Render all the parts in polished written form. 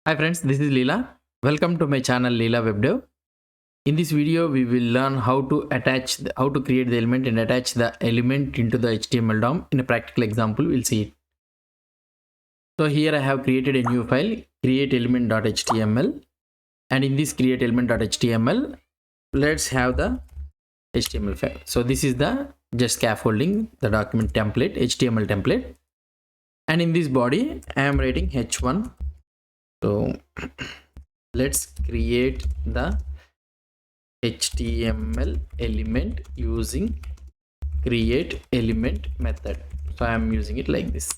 Hi friends, this is Leela. Welcome to my channel Leela WebDev. In this video, we will learn how to create the element and attach the element into the HTML DOM. In a practical example, we'll see it. So here I have created a new file, createElement.html, and in this createElement.html, let's have the HTML file. So this is the just scaffolding, the document template, HTML template, and in this body, I am writing h1. So let's create the HTML element using create element method. So I am using it like this.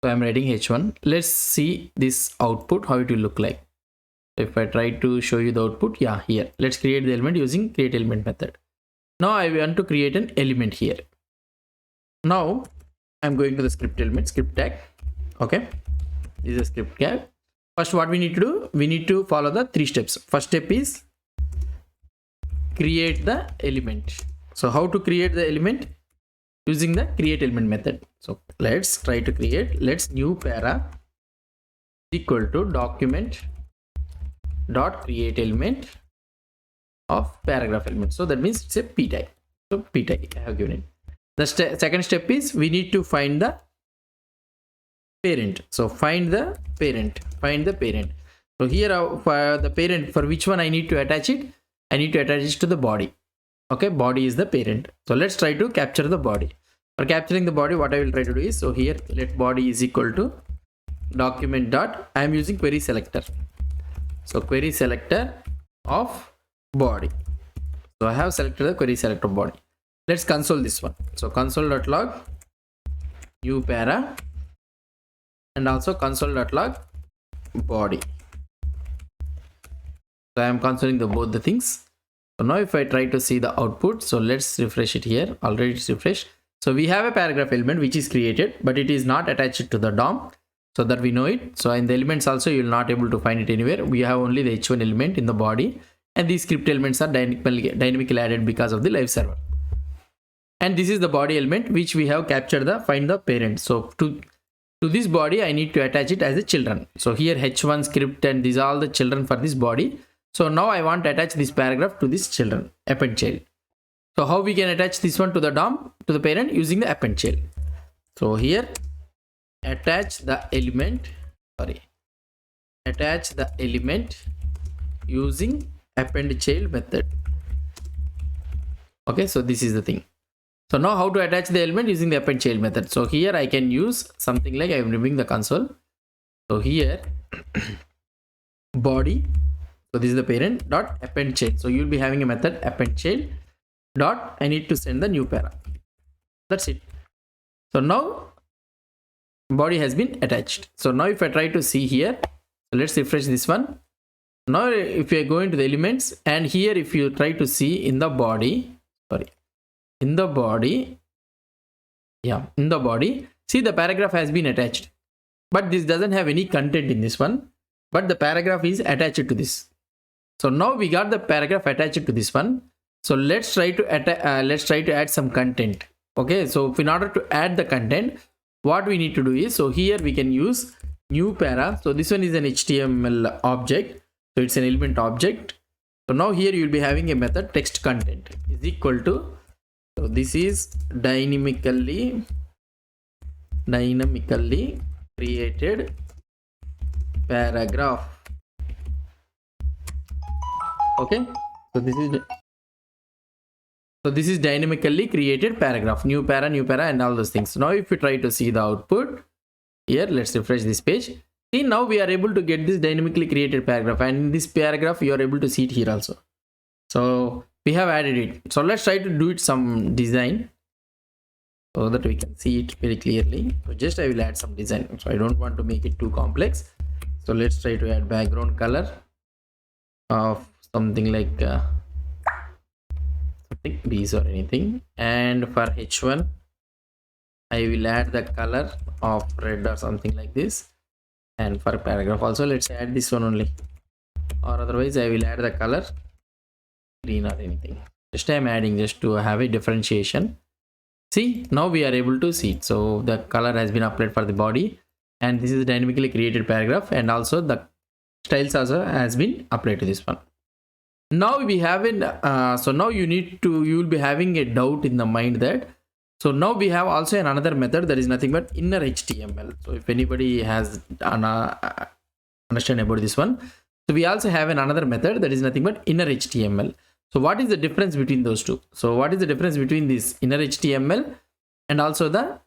So I am writing h1. Let's see this output, how it will look like. If I try to show you the output, yeah, here. Let's create the element using create element method. Now I want to create an element here. Now I'm going to the script element, script tag. Okay. This is a script tag. First, what we need to do, we need to follow the 3 steps. First step is create the element. So how to create the element? Using the create element method. So let's try to create, let's new para equal to document dot create element of paragraph element. So that means it's a p tag. So p tag I have given it. The second step is we need to find the parent. So find the parent. So here for the parent, for which one I need to attach it? I need to attach it to the body. Okay, body is the parent. So let's try to capture the body. For capturing the body, what I will try to do is, so here let body is equal to document dot, I am using query selector. So query selector of body. So I have selected the query selector of body. Let's console this one. So console.log new para and also console.log body. So I am consoling both the things. So now if I try to see the output, so let's refresh it here. Already it's refreshed. So we have a paragraph element which is created, but it is not attached to the DOM, so that we know it. So in the elements also you will not able to find it anywhere. We have only the h1 element in the body, and these script elements are dynamically added because of the live server. And this is the body element which we have captured the find the parent. So to this body I need to attach it as a children. So here h1 script and these are all the children for this body. So now I want to attach this paragraph to this children, appendChild. So how we can attach this one to the DOM, to the parent, using the appendChild. So here attach the element using appendChild method. Okay, so this is the thing. So now how to attach the element using the appendChild method. So here I can use something like I am removing the console. So here body. So this is the parent dot appendChild. So you will be having a method appendChild dot I need to send the new para. That's it. So now body has been attached. So now if I try to see here, so let's refresh this one. Now if you are going to the elements, and here if you try to see in the body, in the body, see the paragraph has been attached, but this doesn't have any content in this one, but the paragraph is attached to this. So now we got the paragraph attached to this one. So let's try to add some content. Okay, so in order to add the content, what we need to do is, so here we can use new para. So this one is an HTML object, so it's an element object. So now here you will be having a method TextContent is equal to, so this is dynamically created paragraph. Okay, so this is dynamically created paragraph, new para and all those things. Now if you try to see the output here, let's refresh this page. See, now we are able to get this dynamically created paragraph, and in this paragraph you are able to see it here also. So we have added it. So let's try to do it some design so that we can see it very clearly. So just I will add some design. So I don't want to make it too complex. So let's try to add background color of something like something these or anything. And for h1 I will add the color of red or something like this. And for paragraph also let's add this one only, or otherwise I will add the color green or anything. Just I am adding just to have a differentiation. See, now we are able to see it. So the color has been applied for the body. and this is dynamically created paragraph, and also the styles also has been applied to this one. Now we have an so now you will be having a doubt in the mind that, so now we have also another method that is nothing but innerHTML. So if anybody has understand about this one, so we also have another method that is nothing but innerHTML. So what is the difference between those two? So what is the difference between this innerHTML and also the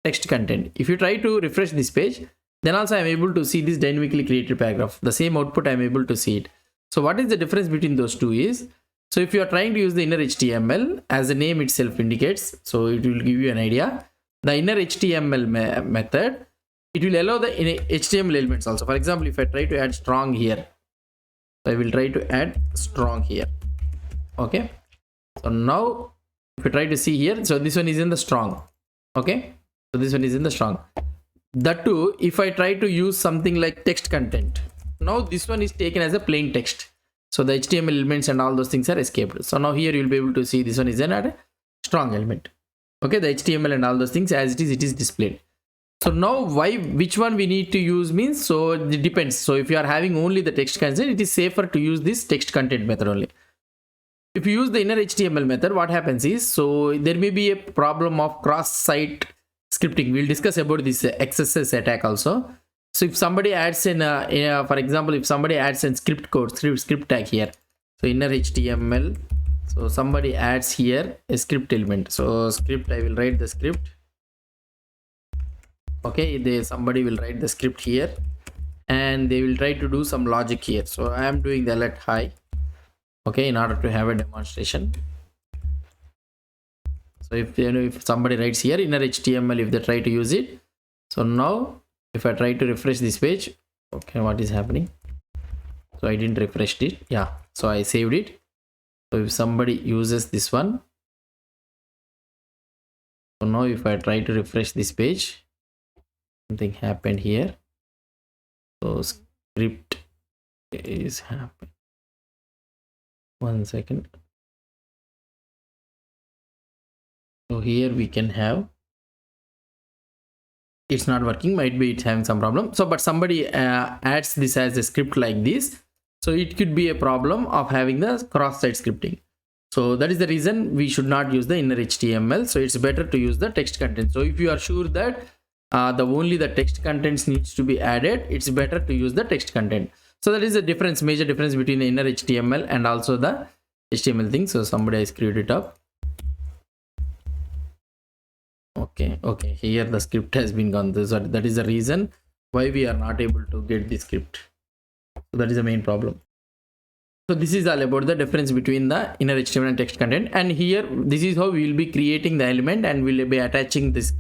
text content? If you try to refresh this page, then also I am able to see this dynamically created paragraph. The same output I am able to see it. So what is the difference between those two is, so if you are trying to use the innerHTML, as the name itself indicates, so it will give you an idea. The innerHTML method, it will allow the HTML elements also. For example, if I try to add strong here, so I will try to add strong here. Okay. So now if you try to see here, so this one is in the strong. Okay. So this one is in the strong. That too, if I try to use something like text content, now this one is taken as a plain text. So the HTML elements and all those things are escaped. So now here you will be able to see this one is a strong element. Okay, the HTML and all those things as it is displayed. So now which one we need to use means, so it depends. So if you are having only the text content, it is safer to use this text content method only. If you use the innerHTML method, what happens is, so there may be a problem of cross-site scripting. We'll discuss about this XSS attack also. So if somebody adds in for example, if somebody adds in script code, script tag here, so innerHTML, so somebody adds here a script element. So script, I will write the script. Okay, somebody will write the script here, and they will try to do some logic here. So I am doing the let hi, okay, in order to have a demonstration. So if somebody writes here innerHTML, if they try to use it, so now if I try to refresh this page, okay, what is happening? So I didn't refresh it. Yeah, so I saved it. So if somebody uses this one, so now if I try to refresh this page, something happened here. So script is happening. 1 second. So here we can have, it's not working, might be it's having some problem. So but somebody adds this as a script like this, so it could be a problem of having the cross-site scripting. So that is the reason we should not use the innerHTML. So it's better to use the text content. So if you are sure that only the text contents needs to be added, it's better to use the text content. So that is the difference, major difference between the innerHTML and also the HTML thing. So somebody has screwed it up. Okay, here the script has been gone. That is the reason why we are not able to get the script. So that is the main problem. So this is all about the difference between the innerHTML and text content. And here, this is how we will be creating the element, and we will be attaching this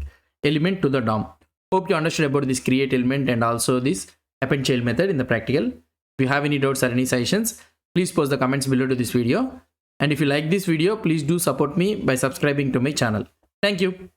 element to the DOM. Hope you understood about this create element and also this appendChild method in the practical. If you have any doubts or any suggestions, please post the comments below to this video. And if you like this video, please do support me by subscribing to my channel. Thank you.